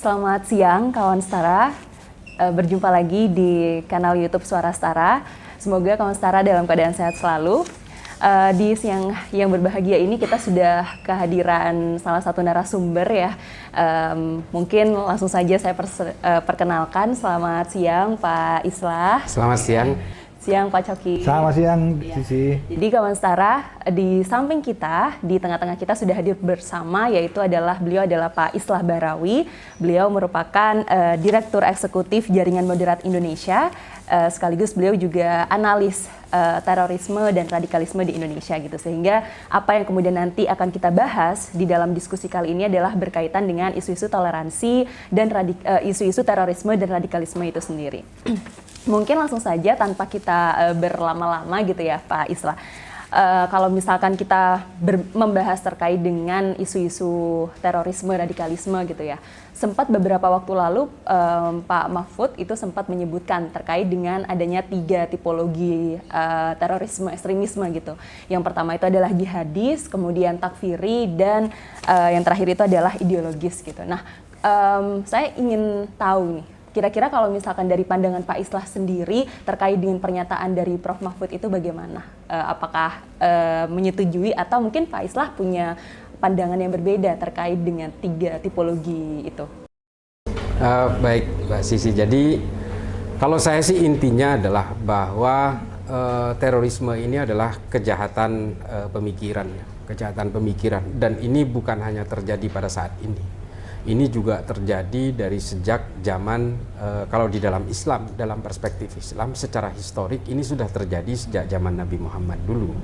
Selamat siang kawan Setara, berjumpa lagi di kanal YouTube Suara Setara. Semoga kawan Setara dalam keadaan sehat selalu. Di siang yang berbahagia ini kita sudah kehadiran salah satu narasumber ya. Mungkin langsung saja saya perkenalkan. Selamat siang Pak Islah. Selamat siang. Siang Pak Coki. Selamat siang, Sisi. Jadi kawan Setara, di samping kita, di tengah-tengah kita sudah hadir bersama, beliau adalah Pak Islah Bahrawi. Beliau merupakan Direktur Eksekutif Jaringan Moderat Indonesia, sekaligus beliau juga analis terorisme dan radikalisme di Indonesia gitu. Sehingga apa yang kemudian nanti akan kita bahas di dalam diskusi kali ini adalah berkaitan dengan isu-isu toleransi dan isu-isu terorisme dan radikalisme itu sendiri. Mungkin langsung saja tanpa kita berlama-lama gitu ya Pak Islah. Kalau misalkan kita membahas terkait dengan isu-isu terorisme, radikalisme gitu ya. Sempat beberapa waktu lalu Pak Mahfud itu sempat menyebutkan terkait dengan adanya 3 tipologi terorisme, ekstremisme gitu. Yang pertama itu adalah jihadis, kemudian takfiri, dan yang terakhir itu adalah ideologis gitu. Nah, saya ingin tahu nih, kira-kira kalau misalkan dari pandangan Pak Islah sendiri terkait dengan pernyataan dari Prof. Mahfud itu bagaimana? Apakah menyetujui atau mungkin Pak Islah punya pandangan yang berbeda terkait dengan 3 tipologi itu? Baik Mbak Sisi, jadi kalau saya sih intinya adalah bahwa terorisme ini adalah kejahatan pemikiran, kejahatan pemikiran, dan ini bukan hanya terjadi pada saat ini. Ini juga terjadi dari sejak zaman, kalau di dalam Islam, dalam perspektif Islam secara historik ini sudah terjadi sejak zaman Nabi Muhammad dulu.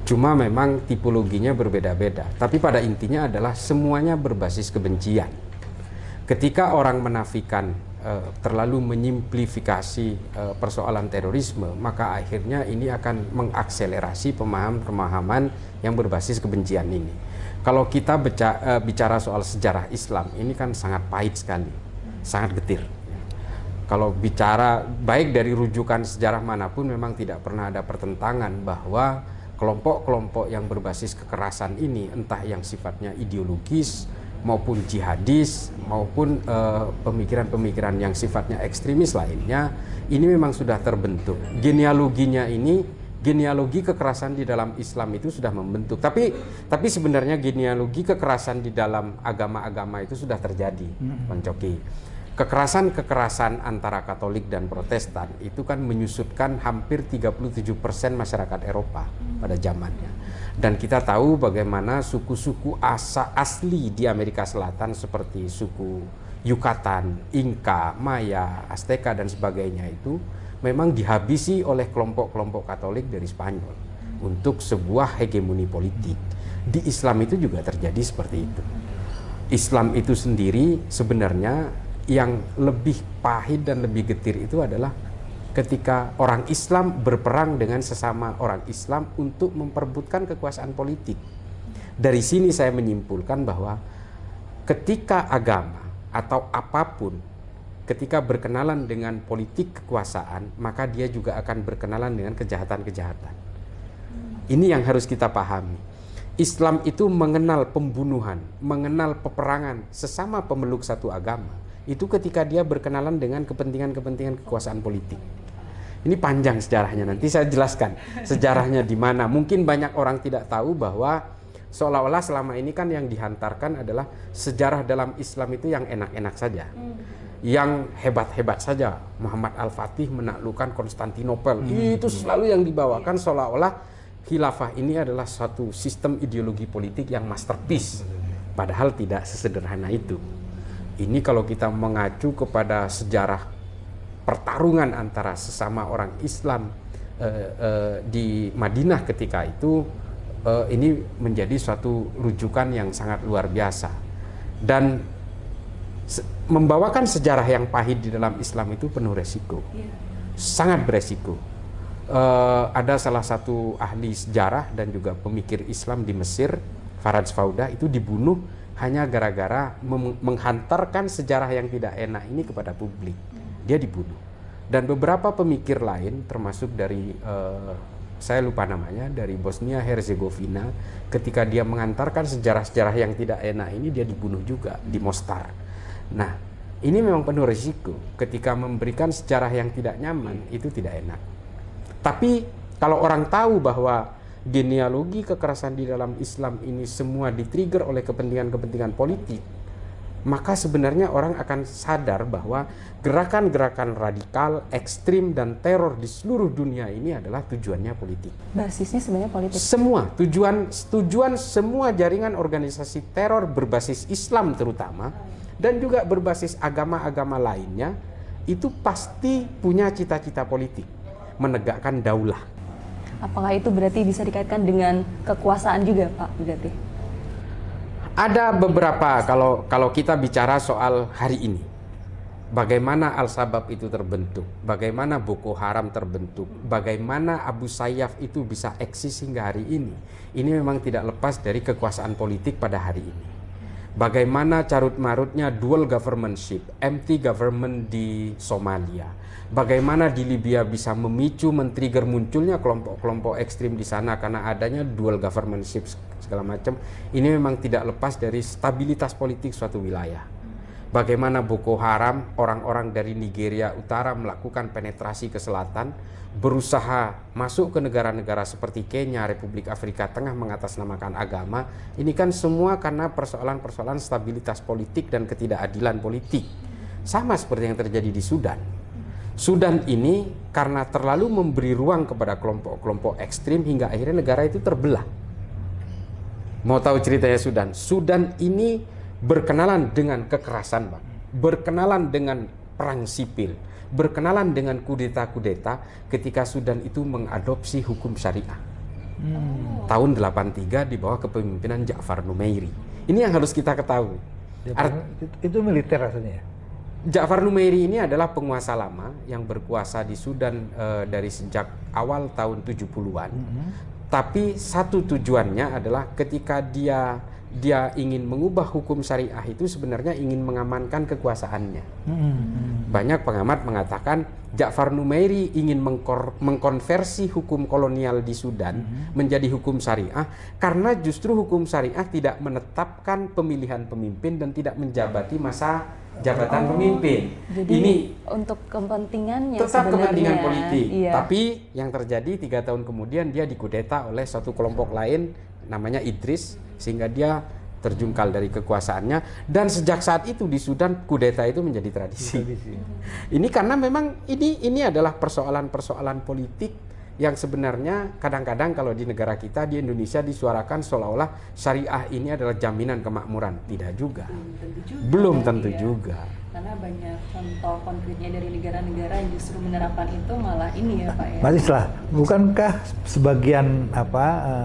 Cuma memang tipologinya berbeda-beda, tapi pada intinya adalah semuanya berbasis kebencian. Ketika orang menafikan, terlalu menyimplifikasi persoalan terorisme, maka akhirnya ini akan mengakselerasi pemahaman-pemahaman yang berbasis kebencian ini. Kalau kita bicara soal sejarah Islam, ini kan sangat pahit sekali, sangat getir. Kalau bicara baik dari rujukan sejarah manapun, memang tidak pernah ada pertentangan bahwa kelompok-kelompok yang berbasis kekerasan ini, entah yang sifatnya ideologis, maupun jihadis, maupun pemikiran-pemikiran yang sifatnya ekstremis lainnya, ini memang sudah terbentuk. Genealogi kekerasan di dalam Islam itu sudah membentuk. Tapi sebenarnya genealogi kekerasan di dalam agama-agama itu sudah terjadi, Bang Coki. Kekerasan antara Katolik dan Protestan itu kan menyusutkan hampir 37% masyarakat Eropa pada zamannya. Dan kita tahu bagaimana suku-suku asli di Amerika Selatan seperti suku Yucatan, Inca, Maya, Azteca dan sebagainya itu memang dihabisi oleh kelompok-kelompok Katolik dari Spanyol untuk sebuah hegemoni politik. Di Islam itu juga terjadi seperti itu. Islam itu sendiri sebenarnya yang lebih pahit dan lebih getir itu adalah ketika orang Islam berperang dengan sesama orang Islam untuk memperebutkan kekuasaan politik. Dari sini saya menyimpulkan bahwa ketika agama atau apapun, ketika berkenalan dengan politik kekuasaan, maka dia juga akan berkenalan dengan kejahatan-kejahatan. Ini yang harus kita pahami. Islam itu mengenal pembunuhan, mengenal peperangan sesama pemeluk satu agama. Itu ketika dia berkenalan dengan kepentingan-kepentingan kekuasaan politik. Ini panjang sejarahnya, nanti saya jelaskan sejarahnya di mana. Mungkin banyak orang tidak tahu bahwa seolah-olah selama ini kan yang dihantarkan adalah sejarah dalam Islam itu yang enak-enak saja. Yang hebat-hebat saja. Muhammad Al-Fatih menaklukkan Konstantinopel. Itu selalu yang dibawakan seolah-olah khilafah ini adalah suatu sistem ideologi politik yang masterpiece. Padahal tidak sesederhana itu. Ini kalau kita mengacu kepada sejarah pertarungan antara sesama orang Islam di Madinah ketika itu, ini menjadi suatu rujukan yang sangat luar biasa. Dan membawakan sejarah yang pahit di dalam Islam itu penuh resiko, sangat beresiko. Ada salah satu ahli sejarah dan juga pemikir Islam di Mesir, Faraj Fauda, itu dibunuh hanya gara-gara menghantarkan sejarah yang tidak enak ini kepada publik. Dia dibunuh. Dan beberapa pemikir lain, termasuk dari saya lupa namanya, dari Bosnia Herzegovina, ketika dia mengantarkan sejarah-sejarah yang tidak enak ini, dia dibunuh juga di Mostar. Nah, ini memang penuh risiko ketika memberikan sejarah yang tidak nyaman, itu tidak enak. Tapi kalau orang tahu bahwa genealogi kekerasan di dalam Islam ini semua di-trigger oleh kepentingan-kepentingan politik, maka sebenarnya orang akan sadar bahwa gerakan-gerakan radikal, ekstrim, dan teror di seluruh dunia ini adalah tujuannya politik. Basisnya sebenarnya politik. Semua tujuan semua jaringan organisasi teror berbasis Islam terutama, dan juga berbasis agama-agama lainnya, itu pasti punya cita-cita politik, menegakkan daulah. Apakah itu berarti bisa dikaitkan dengan kekuasaan juga, Pak? Berarti Ada beberapa, kalau kita bicara soal hari ini, bagaimana Al-Shabaab itu terbentuk, bagaimana Boko Haram terbentuk, bagaimana Abu Sayyaf itu bisa eksis hingga hari ini memang tidak lepas dari kekuasaan politik pada hari ini. Bagaimana carut-marutnya dual governmentship, empty government di Somalia. Bagaimana di Libya bisa memicu, men-trigger munculnya kelompok-kelompok ekstrim di sana karena adanya dual governmentship segala macam. Ini memang tidak lepas dari stabilitas politik suatu wilayah. Bagaimana Boko Haram, orang-orang dari Nigeria Utara melakukan penetrasi ke selatan, berusaha masuk ke negara-negara seperti Kenya, Republik Afrika Tengah mengatasnamakan agama. Ini kan semua karena persoalan-persoalan stabilitas politik dan ketidakadilan politik. Sama seperti yang terjadi di Sudan. Sudan ini karena terlalu memberi ruang kepada kelompok-kelompok ekstrim hingga akhirnya negara itu terbelah. Mau tahu ceritanya Sudan? Sudan ini berkenalan dengan kekerasan, Bang. Berkenalan dengan perang sipil, berkenalan dengan kudeta-kudeta ketika Sudan itu mengadopsi hukum syariah. Tahun 83 di bawah kepemimpinan Ja'far Numeiri. Ini yang harus kita ketahui. Itu militer rasanya ya? Ja'far Numeiri ini adalah penguasa lama yang berkuasa di Sudan dari sejak awal tahun 70-an. Tapi satu tujuannya adalah ketika dia ingin mengubah hukum syariah itu sebenarnya ingin mengamankan kekuasaannya. Banyak pengamat mengatakan Ja'far Numeiri ingin mengkonversi hukum kolonial di Sudan menjadi hukum syariah karena justru hukum syariah tidak menetapkan pemilihan pemimpin dan tidak menjabati masa jabatan pemimpin. Jadi ini untuk kepentingannya tetap sebenarnya. kepentingan politik. Iya. Tapi yang terjadi 3 tahun kemudian dia dikudeta oleh suatu kelompok lain namanya Idris, sehingga dia terjungkal dari kekuasaannya, dan sejak saat itu di Sudan kudeta itu menjadi tradisi. Ini karena memang ini adalah persoalan-persoalan politik yang sebenarnya kadang-kadang kalau di negara kita di Indonesia disuarakan seolah-olah syariah ini adalah jaminan kemakmuran. Tidak juga. Belum tentu juga. Karena banyak contoh konkretnya dari negara-negara yang justru menerapkan itu malah ini ya Pak ya. Mas Islah, bukankah sebagian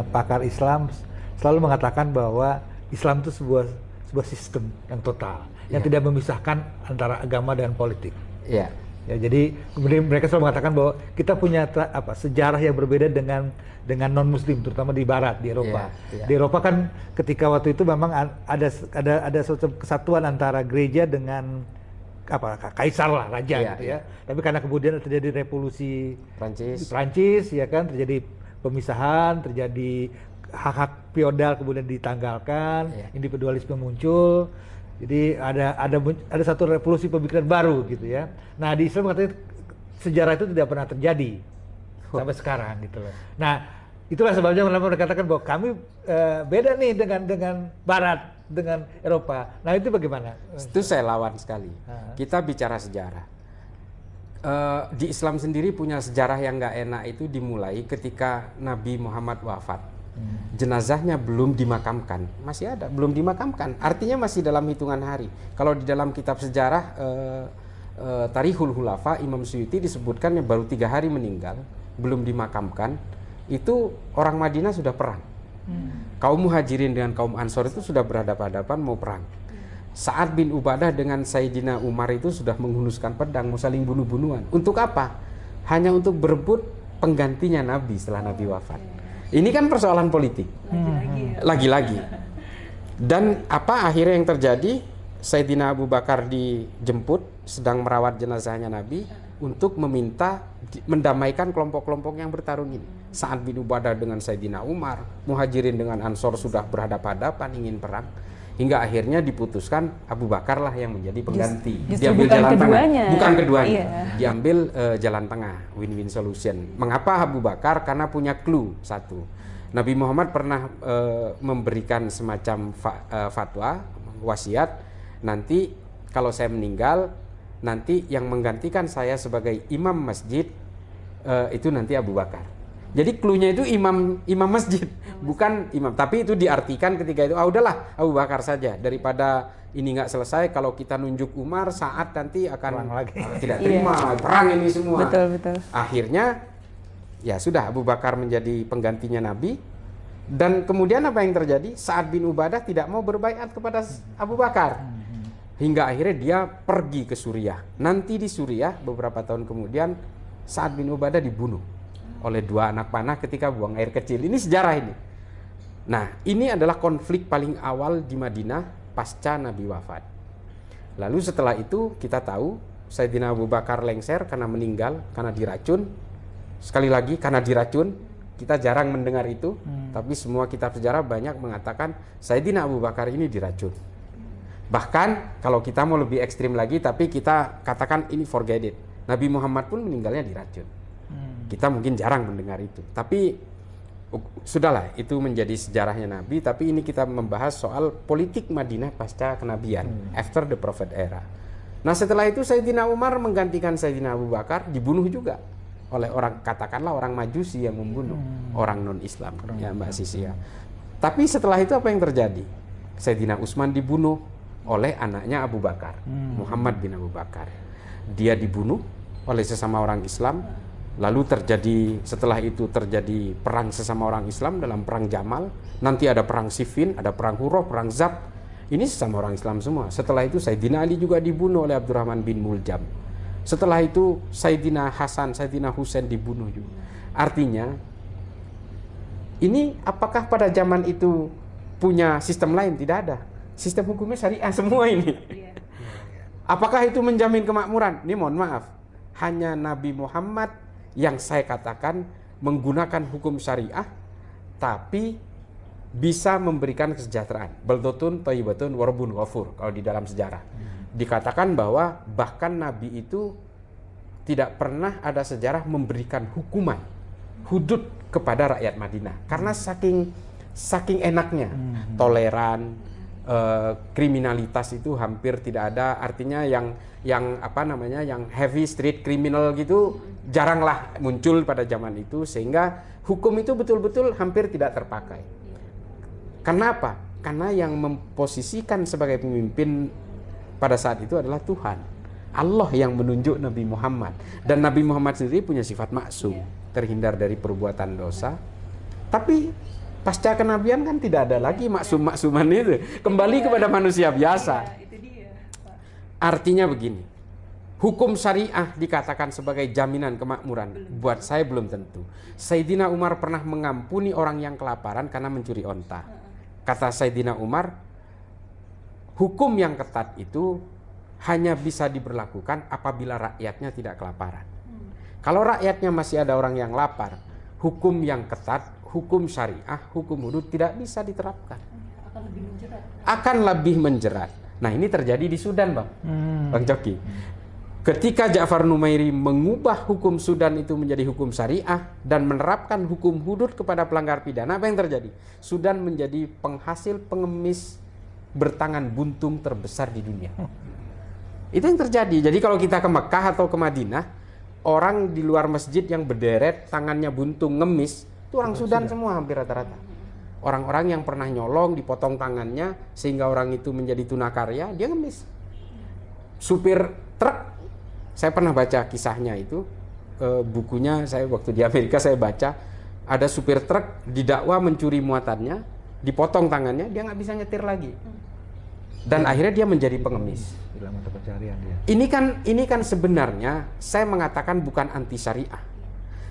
pakar Islam selalu mengatakan bahwa Islam itu sebuah sistem yang total, yang tidak memisahkan antara agama dan politik. Iya. Ya, jadi kemudian mereka selalu mengatakan bahwa kita punya sejarah yang berbeda dengan non-Muslim, terutama di Barat, di Eropa. Di Eropa kan ketika waktu itu memang ada suatu kesatuan antara gereja dengan kaisar lah, raja gitu ya. Tapi karena kemudian terjadi revolusi Prancis ya kan, terjadi pemisahan, terjadi hak-hak feodal kemudian ditanggalkan, individualisme muncul. Jadi ada satu revolusi pemikiran baru gitu ya. Nah di Islam katanya sejarah itu tidak pernah terjadi sampai sekarang gitu loh. Nah itulah sebabnya mereka katakan bahwa kami beda nih dengan Barat, dengan Eropa. Nah itu bagaimana? Itu saya lawan sekali. Kita bicara sejarah. Di Islam sendiri punya sejarah yang nggak enak itu dimulai ketika Nabi Muhammad wafat. Jenazahnya belum dimakamkan, masih ada, belum dimakamkan, artinya masih dalam hitungan hari. Kalau di dalam kitab sejarah Tarikhul Hulafa, Imam Suyuti disebutkan yang baru 3 hari meninggal, belum dimakamkan, itu orang Madinah sudah perang. Kaum Muhajirin dengan kaum Ansor itu sudah berhadapan-hadapan mau perang. Sa'ad bin Ubadah dengan Sayyidina Umar itu sudah menghunuskan pedang, mau saling bunuh-bunuhan. Untuk apa? Hanya untuk berebut penggantinya Nabi setelah Nabi wafat. Ini kan persoalan politik. Lagi-lagi. Dan apa akhirnya yang terjadi? Sayyidina Abu Bakar dijemput sedang merawat jenazahnya Nabi untuk meminta mendamaikan kelompok-kelompok yang bertarung ini. Sa'ad bin Ubadah dengan Sayyidina Umar, Muhajirin dengan Ansor sudah berhadapan-hadapan ingin perang. hingga akhirnya diputuskan Abu Bakar lah yang menjadi pengganti. Justru Diambil bukan jalan keduanya. tengah, bukan keduanya, Iya. diambil jalan tengah, win-win solution. Mengapa Abu Bakar? Karena punya clue satu. Nabi Muhammad pernah memberikan semacam fatwa, wasiat, nanti kalau saya meninggal, nanti yang menggantikan saya sebagai imam masjid itu nanti Abu Bakar. Jadi clue-nya itu imam masjid, bukan imam. Tapi itu diartikan ketika itu, udahlah Abu Bakar saja, daripada ini nggak selesai. Kalau kita nunjuk Umar, saat nanti akan Perang lagi. tidak terima, perang ini semua. Betul. Akhirnya ya sudah, Abu Bakar menjadi penggantinya Nabi. Dan kemudian apa yang terjadi? Sa'ad bin Ubadah tidak mau berbaiat kepada Abu Bakar, hingga akhirnya dia pergi ke Suriah. Nanti di Suriah beberapa tahun kemudian Sa'ad bin Ubadah dibunuh oleh 2 anak panah ketika buang air kecil. Ini sejarah ini. Nah, ini adalah konflik paling awal di Madinah pasca Nabi wafat. Lalu setelah itu kita tahu Sayyidina Abu Bakar lengser karena meninggal, karena diracun. Sekali lagi karena diracun. Kita jarang mendengar itu, tapi semua kitab sejarah banyak mengatakan Sayyidina Abu Bakar ini diracun. Bahkan kalau kita mau lebih ekstrim lagi, tapi kita katakan ini forget it. Nabi Muhammad pun meninggalnya diracun. Kita mungkin jarang mendengar itu, tapi sudahlah, itu menjadi sejarahnya Nabi. Tapi ini kita membahas soal politik Madinah pasca kenabian, after the prophet era. Nah, setelah itu Sayyidina Umar menggantikan Sayyidina Abu Bakar, dibunuh juga oleh orang, katakanlah orang Majusi yang membunuh orang non-Islam, ya Mbak Sisi ya. Tapi setelah itu apa yang terjadi? Sayyidina Utsman dibunuh oleh anaknya Abu Bakar, Muhammad bin Abu Bakar. Dia dibunuh oleh sesama orang Islam. Lalu setelah itu terjadi perang sesama orang Islam dalam perang Jamal. Nanti ada perang Siffin, ada perang Hurrah, perang Zab. Ini sesama orang Islam semua. Setelah itu Sayyidina Ali juga dibunuh oleh Abdurrahman bin Muljam. Setelah itu Sayyidina Hasan, Sayyidina Husain dibunuh juga. Artinya, ini apakah pada zaman itu punya sistem lain? Tidak ada. Sistem hukumnya syariah semua ini. Apakah itu menjamin kemakmuran? Ini mohon maaf. Hanya Nabi Muhammad yang saya katakan menggunakan hukum syariah, tapi bisa memberikan kesejahteraan. Baldotun, thayyibatun, warabbun ghafur. Kalau di dalam sejarah dikatakan bahwa bahkan Nabi itu tidak pernah ada sejarah memberikan hukuman hudud kepada rakyat Madinah, karena saking enaknya, toleran, kriminalitas itu hampir tidak ada. Artinya yang heavy street criminal gitu jaranglah muncul pada zaman itu, sehingga hukum itu betul-betul hampir tidak terpakai. Kenapa? Karena yang memposisikan sebagai pemimpin pada saat itu adalah Tuhan. Allah yang menunjuk Nabi Muhammad, dan Nabi Muhammad sendiri punya sifat maksum, terhindar dari perbuatan dosa. Tapi pasca kenabian kan tidak ada lagi maksum-maksuman itu, kembali kepada manusia biasa. Artinya begini, hukum syariah dikatakan sebagai jaminan kemakmuran, buat saya belum tentu. Sayyidina Umar pernah mengampuni orang yang kelaparan karena mencuri onta. Kata Sayyidina Umar, hukum yang ketat itu hanya bisa diberlakukan apabila rakyatnya tidak kelaparan. Kalau rakyatnya masih ada orang yang lapar, hukum yang ketat, hukum syariah, hukum hudud tidak bisa diterapkan. Akan lebih menjerat. Nah, ini terjadi di Sudan, Bang Coki. Ketika Ja'far Numairi mengubah hukum Sudan itu menjadi hukum syariah dan menerapkan hukum hudud kepada pelanggar pidana, apa yang terjadi? Sudan menjadi penghasil pengemis bertangan buntung terbesar di dunia. Itu yang terjadi. Jadi kalau kita ke Mekah atau ke Madinah, orang di luar masjid yang berderet tangannya buntung ngemis, itu orang Sudan semua hampir rata-rata. Orang-orang yang pernah nyolong dipotong tangannya sehingga orang itu menjadi tunakarya, dia ngemis. Supir truk, saya pernah baca kisahnya itu, bukunya saya waktu di Amerika saya baca, ada supir truk didakwa mencuri muatannya, dipotong tangannya, dia nggak bisa nyetir lagi. Dan akhirnya dia menjadi pengemis. Ini kan sebenarnya saya mengatakan bukan anti syariah.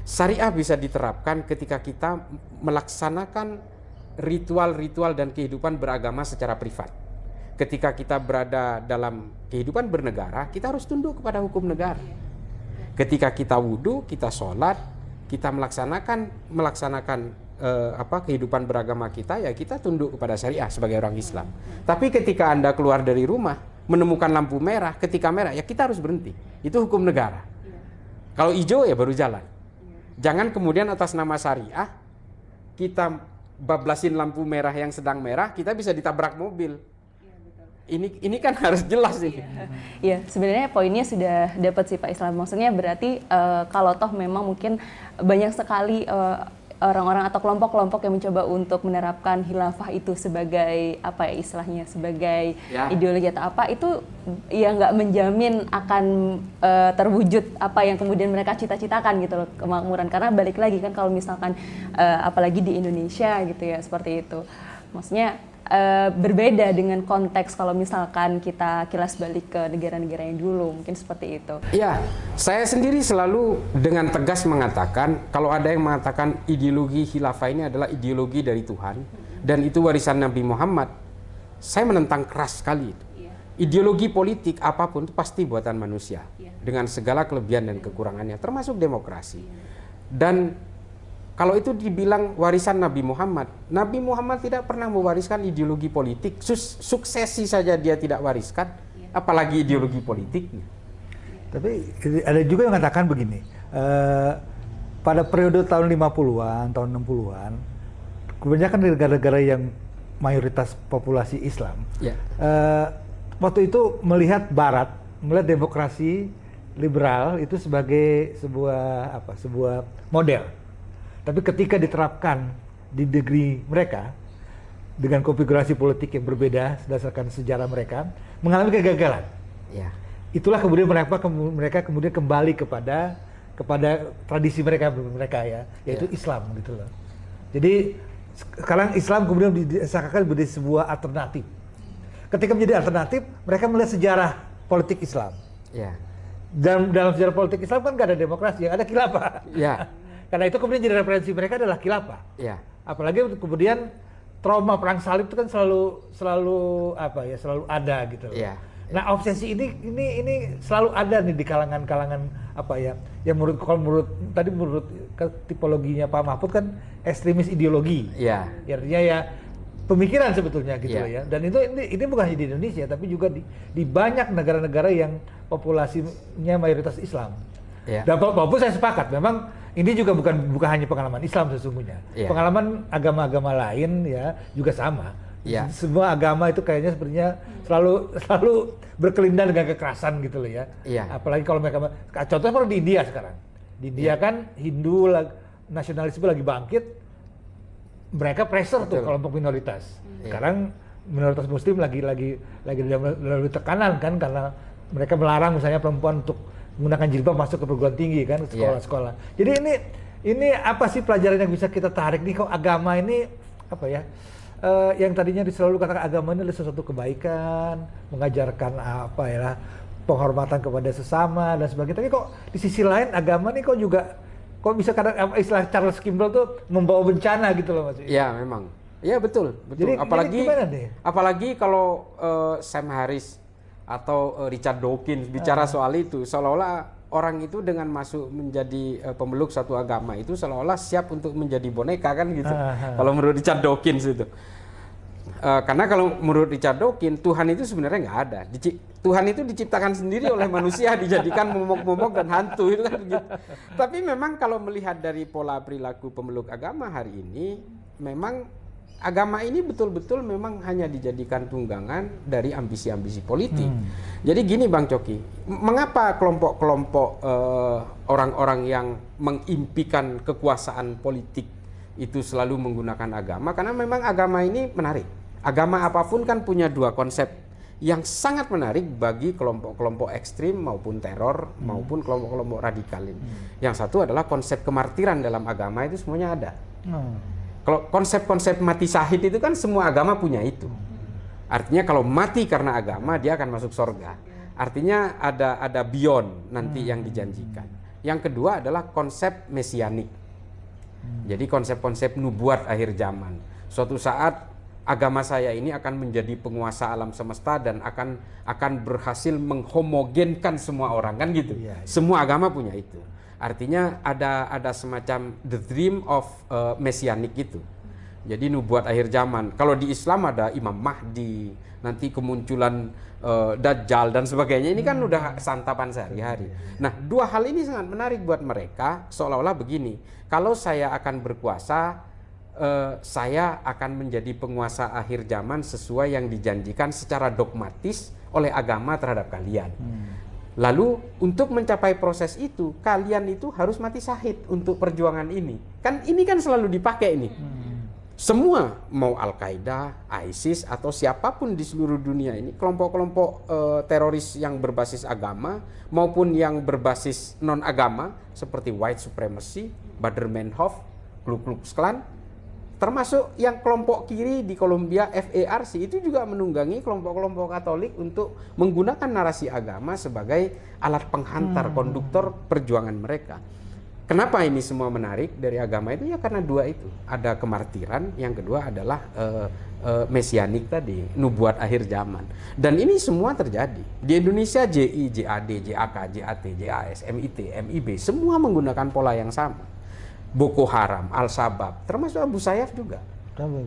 Syariah bisa diterapkan ketika kita melaksanakan ritual-ritual dan kehidupan beragama secara privat. Ketika kita berada dalam kehidupan bernegara, kita harus tunduk kepada hukum negara. Ketika kita wudhu, kita sholat, kita melaksanakan kehidupan beragama kita, ya kita tunduk kepada syariah sebagai orang Islam. Tapi ketika Anda keluar dari rumah menemukan lampu merah, ketika merah ya kita harus berhenti. Itu hukum negara. Kalau hijau ya baru jalan. Jangan kemudian atas nama syariah kita bablasin lampu merah yang sedang merah, kita bisa ditabrak mobil. Ini kan harus jelas ini. Iya, sebenarnya poinnya sudah dapat sih Pak Islam. Maksudnya berarti kalau toh memang mungkin banyak sekali orang-orang atau kelompok-kelompok yang mencoba untuk menerapkan khilafah itu sebagai apa ya istilahnya, sebagai ideologi atau apa, itu ya nggak menjamin akan terwujud apa yang kemudian mereka cita-citakan gitu loh, kemakmuran. Karena balik lagi kan kalau misalkan apalagi di Indonesia gitu ya, seperti itu. Maksudnya berbeda dengan konteks kalau misalkan kita kilas balik ke negara-negara yang dulu, mungkin seperti itu. Ya, saya sendiri selalu dengan tegas mengatakan, kalau ada yang mengatakan ideologi khilafah ini adalah ideologi dari Tuhan, dan itu warisan Nabi Muhammad, saya menentang keras sekali itu. Ideologi politik apapun itu pasti buatan manusia, dengan segala kelebihan dan kekurangannya, termasuk demokrasi. Dan kalau itu dibilang warisan Nabi Muhammad tidak pernah mewariskan ideologi politik. Suksesi saja dia tidak wariskan, apalagi ideologi politiknya. Tapi ada juga yang mengatakan begini, pada periode tahun 50-an, tahun 60-an, kebanyakan negara-negara yang mayoritas populasi Islam, waktu itu melihat demokrasi liberal itu sebagai sebuah model. Tapi ketika diterapkan di negeri mereka dengan konfigurasi politik yang berbeda berdasarkan sejarah mereka, mengalami kegagalan. Itulah kemudian mereka kemudian kembali kepada tradisi mereka ya, yaitu Islam gitu loh. Jadi sekarang Islam kemudian disangkakan menjadi sebuah alternatif. Ketika menjadi alternatif, mereka melihat sejarah politik Islam. Dan dalam sejarah politik Islam kan nggak ada demokrasi, yang ada khilafah. Karena itu kemudian jadi referensi mereka adalah khilafah. Apalagi kemudian trauma perang salib itu kan selalu ada gitu loh. Nah, obsesi ini selalu ada nih di kalangan yang menurut tipologinya Pak Mahfud kan ekstremis ideologi. Artinya ya pemikiran sebetulnya gitu loh ya. Dan ini bukan hanya di Indonesia tapi juga di banyak negara-negara yang populasinya mayoritas Islam. Dan walaupun saya sepakat, memang ini juga bukan hanya pengalaman Islam sesungguhnya. Pengalaman agama-agama lain ya juga sama. Semua agama itu kayaknya sepertinya selalu berkelindan dengan kekerasan gitu loh ya. Apalagi kalau mereka, contohnya kalau di India sekarang. Di India kan Hindu nasionalisme lagi bangkit, mereka pressure tuh kelompok minoritas. Sekarang minoritas Muslim lagi dalam tekanan kan, karena mereka melarang misalnya perempuan untuk menggunakan jilbab masuk ke perguruan tinggi kan, sekolah-sekolah. Jadi ini apa sih pelajaran yang bisa kita tarik nih, kok agama ini yang tadinya selalu katakan agama ini adalah sesuatu kebaikan, mengajarkan penghormatan kepada sesama dan sebagainya. Tapi kok di sisi lain agama nih kok bisa kadang istilah Charles Kimball tuh membawa bencana gitu loh Mas. Memang. Betul. Jadi, apalagi kalau Sam Harris atau Richard Dawkins bicara soal itu, seolah-olah orang itu dengan masuk menjadi pemeluk satu agama itu seolah-olah siap untuk menjadi boneka kan gitu. Kalau menurut Richard Dawkins itu, karena kalau menurut Richard Dawkins Tuhan itu sebenarnya nggak ada. Tuhan itu diciptakan sendiri oleh manusia, dijadikan momok-momok dan hantu itu kan begitu. Tapi memang kalau melihat dari pola perilaku pemeluk agama hari ini, memang agama ini betul-betul memang hanya dijadikan tunggangan dari ambisi-ambisi politik. Jadi gini Bang Coki, mengapa kelompok-kelompok orang-orang yang mengimpikan kekuasaan politik itu selalu menggunakan agama? Karena memang agama ini menarik. Agama apapun kan punya dua konsep yang sangat menarik bagi kelompok-kelompok ekstrim maupun teror maupun kelompok-kelompok radikal ini. Yang satu adalah konsep kemartiran dalam agama itu semuanya ada. Kalau konsep-konsep mati syahid itu kan semua agama punya itu. Artinya kalau mati karena agama dia akan masuk surga. Artinya ada beyond nanti yang dijanjikan. Yang kedua adalah konsep mesianik. Jadi konsep-konsep nubuat akhir zaman. Suatu saat agama saya ini akan menjadi penguasa alam semesta dan akan berhasil menghomogenkan semua orang kan gitu. Semua agama punya itu. Artinya ada semacam the dream of messianic gitu. Jadi nubuat akhir zaman. Kalau di Islam ada Imam Mahdi, nanti kemunculan Dajjal dan sebagainya. Ini kan udah santapan sehari-hari. Nah, dua hal ini sangat menarik buat mereka, seolah-olah begini. Kalau saya akan berkuasa, saya akan menjadi penguasa akhir zaman sesuai yang dijanjikan secara dogmatis oleh agama terhadap kalian. Lalu untuk mencapai proses itu, kalian itu harus mati syahid untuk perjuangan ini. Kan ini kan selalu dipakai ini. Semua, mau Al-Qaeda, ISIS atau siapapun di seluruh dunia ini, kelompok-kelompok teroris yang berbasis agama maupun yang berbasis non-agama seperti white supremacy, Baader-Meinhof, Ku Klux Klan, termasuk yang kelompok kiri di Kolombia FARC itu juga menunggangi kelompok-kelompok Katolik untuk menggunakan narasi agama sebagai alat penghantar konduktor perjuangan mereka. Kenapa ini semua menarik dari agama itu? Ya karena dua itu. Ada kemartiran, yang kedua adalah mesianik tadi, nubuat akhir zaman. Dan ini semua terjadi. Di Indonesia JI, JAD, JAK, JAT, JAS, MIT, MIB, semua menggunakan pola yang sama. Boko Haram, Al-Shabaab, termasuk Abu Sayyaf juga.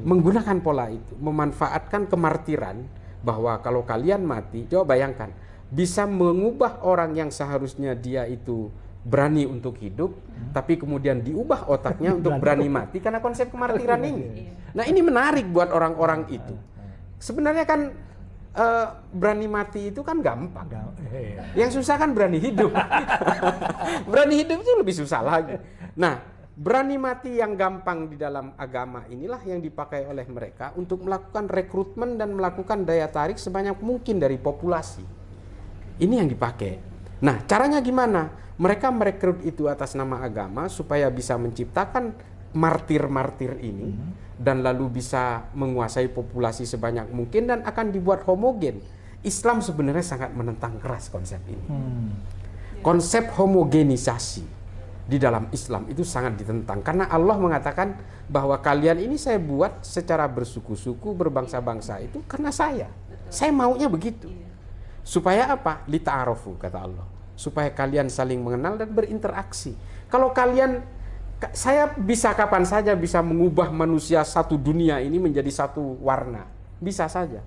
Menggunakan pola itu, memanfaatkan kemartiran bahwa kalau kalian mati, coba bayangkan, bisa mengubah orang yang seharusnya dia itu berani untuk hidup, tapi kemudian diubah otaknya untuk berani mati karena konsep kemartiran ini. Nah, ini menarik buat orang-orang itu. Sebenarnya kan berani mati itu kan gampang. Yang susah kan berani hidup. Berani hidup itu lebih susah lagi. Nah, berani mati yang gampang di dalam agama inilah yang dipakai oleh mereka untuk melakukan rekrutmen dan melakukan daya tarik sebanyak mungkin dari populasi. Ini yang dipakai. Nah, caranya gimana? Mereka merekrut itu atas nama agama supaya bisa menciptakan martir-martir ini dan lalu bisa menguasai populasi sebanyak mungkin dan akan dibuat homogen. Islam sebenarnya sangat menentang keras konsep ini. Konsep homogenisasi di dalam Islam itu sangat ditentang karena Allah mengatakan bahwa kalian ini saya buat secara bersuku-suku, berbangsa-bangsa itu karena saya maunya begitu. Supaya apa? Lita'arofu, kata Allah. Supaya kalian saling mengenal dan berinteraksi. Kalau kalian, saya bisa kapan saja bisa mengubah manusia satu dunia ini menjadi satu warna. Bisa saja.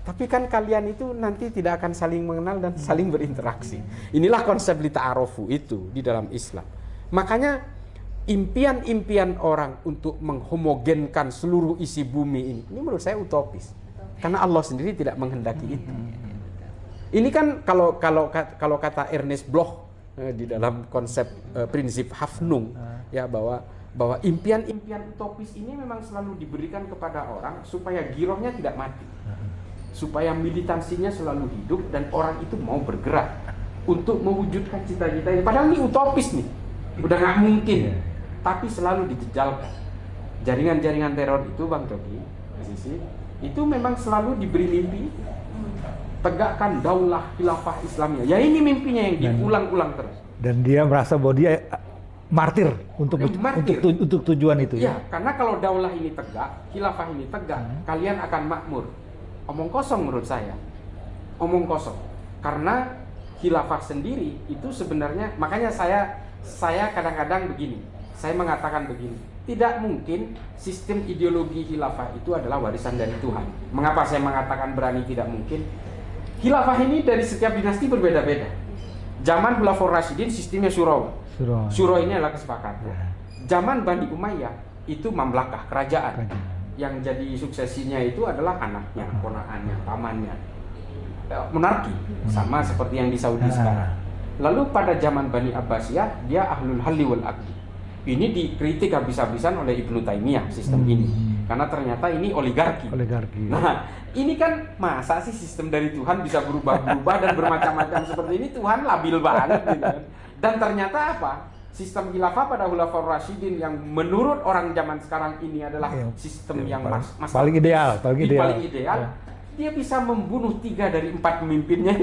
Tapi kan kalian itu nanti tidak akan saling mengenal dan saling berinteraksi. Inilah konsep lita'arofu itu di dalam Islam. Makanya impian-impian orang untuk menghomogenkan seluruh isi bumi ini menurut saya utopis. Karena Allah sendiri tidak menghendaki itu. Ini kan kalau kata Ernest Bloch di dalam konsep prinsip Hoffnung ya bahwa impian-impian utopis ini memang selalu diberikan kepada orang supaya girohnya tidak mati. Supaya militansinya selalu hidup dan orang itu mau bergerak untuk mewujudkan cita-cita ini. Padahal ini utopis nih. Udah nggak mungkin. Tapi selalu dijejalkan. Jaringan-jaringan teror itu Bang Coki, Sisi, itu memang selalu diberi mimpi. Tegakkan daulah khilafah Islamnya. Ya ini mimpinya yang diulang-ulang terus. Dan dia merasa bahwa dia martir untuk tujuan itu. Ya, karena kalau daulah ini tegak, khilafah ini tegak, kalian akan makmur. Omong kosong menurut saya. Omong kosong. Karena khilafah sendiri itu sebenarnya, makanya saya kadang-kadang begini. Saya mengatakan begini. Tidak mungkin sistem ideologi khilafah itu adalah warisan dari Tuhan. Mengapa saya mengatakan berani tidak mungkin? Khilafah ini dari setiap dinasti berbeda-beda. Zaman Khulafaur Rasyidin sistemnya syuro. Syuro ini adalah kesepakatan. Zaman Bani Umayyah itu mamlakah, kerajaan. Yang jadi suksesinya itu adalah anaknya, ponakannya, pamannya. Monarki, sama seperti yang di Saudi sekarang. Lalu pada zaman Bani Abbasiyah dia ahlul halli wal aqdi. Ini dikritik habis-habisan oleh Ibnu Taimiyah sistem ini. Karena ternyata ini oligarki. Nah, ini kan masa sih sistem dari Tuhan bisa berubah-berubah dan bermacam-macam seperti ini? Tuhan labil banget gitu. Dan ternyata apa? Sistem khilafah pada Khulafaur Rasyidin yang menurut orang zaman sekarang ini adalah sistem yang paling ideal. Dia bisa membunuh 3 dari 4 pemimpinnya.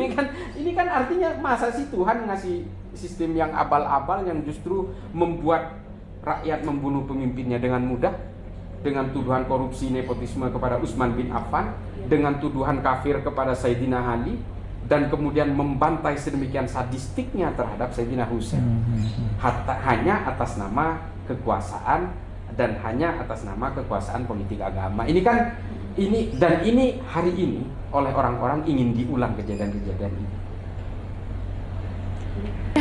Ini kan artinya masa sih Tuhan ngasih sistem yang abal-abal yang justru membuat rakyat membunuh pemimpinnya dengan mudah, dengan tuduhan korupsi nepotisme kepada Utsman bin Affan, dengan tuduhan kafir kepada Sayyidina Ali, dan kemudian membantai sedemikian sadistiknya terhadap Sayyidina Husain. Hanya atas nama kekuasaan dan hanya atas nama kekuasaan politik agama. Ini hari ini oleh orang-orang ingin diulang kejadian-kejadian ini.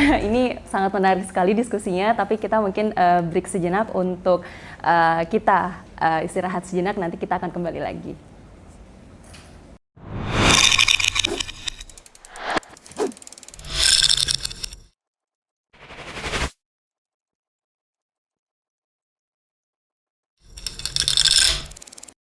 Ini sangat menarik sekali diskusinya, tapi kita mungkin break sejenak untuk kita istirahat sejenak, nanti kita akan kembali lagi.